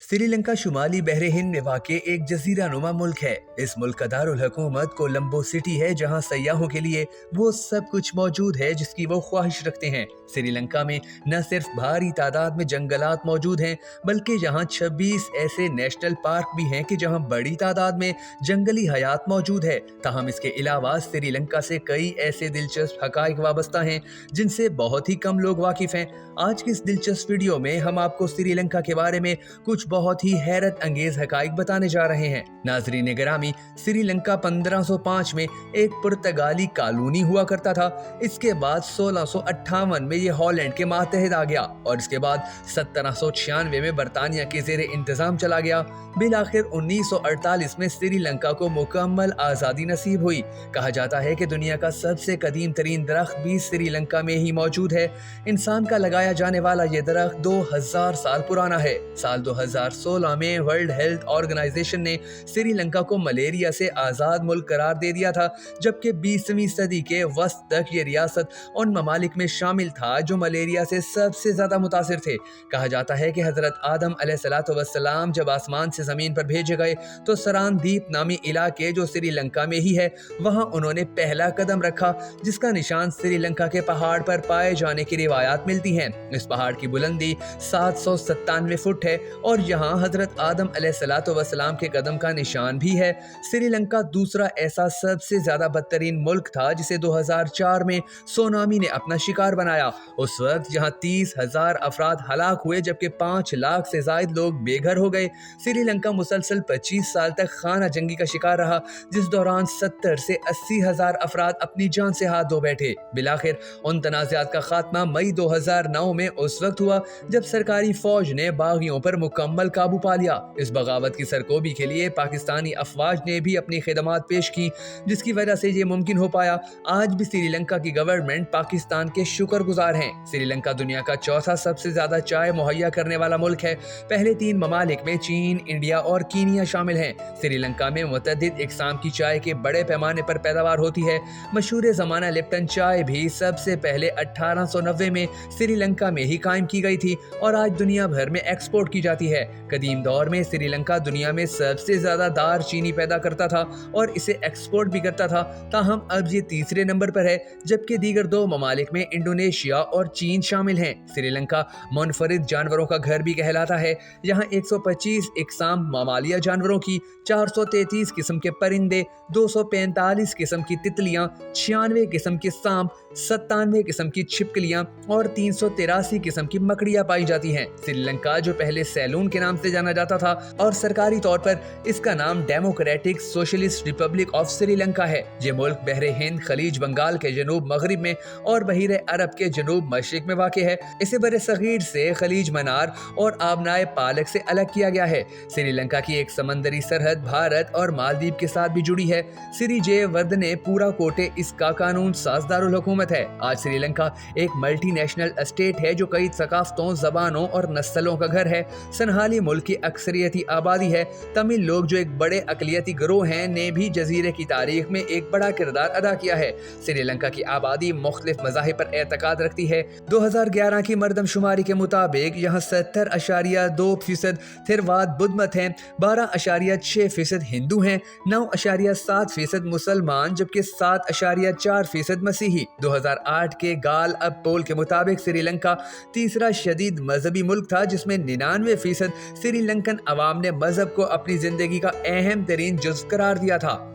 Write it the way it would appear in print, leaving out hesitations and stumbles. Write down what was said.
श्रीलंका शुमाली बहरे हिंद में वाक़ एक जजीरा नुमा मुल्क है। इस मुल्क का दारुल हुकूमत कोलंबो सिटी है, जहां सयाहों के लिए वो सब कुछ मौजूद है जिसकी वो ख्वाहिश रखते हैं। श्रीलंका में न सिर्फ भारी तादाद में जंगलात मौजूद हैं, बल्कि यहाँ 26 ऐसे नेशनल पार्क भी हैं कि जहाँ बड़ी तादाद में जंगली हयात मौजूद है। ताहम इसके अलावा श्रीलंका से कई ऐसे दिलचस्प हक़ाइक़ वाबस्ता हैं जिनसे बहुत ही कम लोग वाकिफ़ हैं। आज की इस दिलचस्प वीडियो में हम आपको श्रीलंका के बारे में कुछ बहुत ही हैरत अंगेज हकाइक बताने जा रहे हैं। नाजरीन गिरामी, श्रीलंका 1505 में एक पुर्तगाली कॉलोनी हुआ करता था। इसके बाद 1658 में ये हॉलैंड के मातहत आ गया और इसके बाद 1796 में बरतानिया के ज़ेरे इंतजाम चला गया। बिलाखिर 1948 में श्रीलंका को मुकम्मल आज़ादी नसीब हुई। कहा जाता है कि दुनिया का सबसे कदीम तरीन दरख्त भी श्रीलंका में ही मौजूद है। इंसान का लगाया जाने वाला ये दरख्त 2000 साल पुराना है। साल 2016 में वर्ल्ड हेल्थ ऑर्गेनाइजेशन ने श्रीलंका को मलेरिया से आज़ाद मुल्क करार दे दिया था, जबकि 20वीं सदी के वस्त तक ये रियासत उन ममालिक में शामिल था जो मलेरिया से सबसे ज़्यादा मुतासिर थे। कहा जाता है कि हज़रत आदम अलैहिस्सलाम जब आसमान से ज़मीन पर भेजे गए तो सरान द्वीप नामी इलाके जो श्रीलंका में ही है, वहाँ उन्होंने पहला कदम रखा, जिसका निशान श्रीलंका के पहाड़ पर पाए जाने की रिवायात मिलती हैं। इस पहाड़ की बुलंदी 797 फुट है और यहाँ हजरत आदम अलैहिस्सलाम के कदम का निशान भी है। श्रीलंका दूसरा ऐसा सबसे ज्यादा बदतरीन मुल्क था जिसे 2004 में सुनामी ने अपना शिकार बनाया। उस वक्त जहाँ 30,000 अफराद हलाक हुए, जबकि 5 लाख से ज्यादा लोग बेघर हो गए। श्रीलंका मुसलसल 25 साल तक खाना जंगी का शिकार रहा, जिस दौरान 70 से 80,000 अफराद अपनी जान से हाथ धो बैठे। बिलाखिर उन तनाज़ात का खात्मा मई 2009 में उस वक्त हुआ जब सरकारी फौज ने बागियों पर मुकम्मल काबू पा लिया। इस बगावत की सरकोबी के लिए पाकिस्तानी अफवाज ने भी अपनी खिदमात पेश की, जिसकी वजह से ये मुमकिन हो पाया। आज भी श्रीलंका की गवर्नमेंट पाकिस्तान के शुक्रगुजार हैं। श्रीलंका दुनिया का चौथा सबसे ज्यादा चाय मुहैया करने वाला मुल्क है। पहले 3 ममालिक में चीन, इंडिया और कीनिया शामिल हैं। श्रीलंका में मुतअद्दिद इक़साम की चाय के बड़े पैमाने पर पैदावार होती है। मशहूर ज़माना लिप्टन चाय भी सबसे पहले 1890 में श्रीलंका में ही कायम की गई थी और आज दुनिया भर में एक्सपोर्ट की जाती है। कदीम दौर में श्रीलंका दुनिया में सबसे ज्यादा दार चीनी पैदा करता था और इसे एक्सपोर्ट भी करता था। ताहम अब ये तीसरे नंबर पर है, जबकि दीगर 2 ममालिक में इंडोनेशिया और चीन शामिल हैं। श्रीलंका मुनफरिद जानवरों का घर भी कहलाता है। यहाँ 125 इकसाम ममालिया जानवरों की, 433 किस्म के परिंदे, 245 किस्म की तितलियां, 96 किस्म के सांप, 97 किस्म की छिपकलियां और 383 किस्म की मकड़ियां पाई जाती हैं। श्रीलंका जो पहले सैलून के नाम से जाना जाता था और सरकारी तौर पर इसका नाम democratic socialist Republic of Sri Lanka है। ये मुल्क बहरे हिंद, खलीज बंगाल के जनूब मगरिब में और बहीरे अरब के जनूब मशरिक में वाक़ है। इसे बरे सगीर से खलीज मनार और आबनाए पालक से अलग किया गया है। श्रीलंका की एक समंदरी सरहद भारत और मालदीव के साथ भी जुड़ी है। श्री जय वर्धने पूरा कोटे इसका कानून साज दारुल हुकूमत है। आज श्रीलंका एक मल्टी नेशनल स्टेट है जो कई सकाफतों, जबानों और नस्लों का घर है। सनहाली मुल्क की अक्सरियती आबादी है। तमिल लोग जो एक बड़े अकलियती गिरोह हैं ने भी जजीरे की तारीख में एक बड़ा किरदार अदा किया है। श्रीलंका की आबादी मुख्तलिफ मज़ाहिब पर एतकाद रखती है। 2011 की मरदमशुमारी के मुताबिक यहाँ 70.2% थिरवाद बुद्ध मत हैं, 12.6% हिंदू हैं, 9.7% मुसलमान, जबकि 7.4% मसीही। 2008 के गाल अब पोल के मुताबिक श्रीलंका तीसरा शदीद मजहबी मुल्क था, जिसमें 99% श्रीलंकन अवाम ने मजहब को अपनी जिंदगी का अहम तरीन जुज़्व करार दिया था।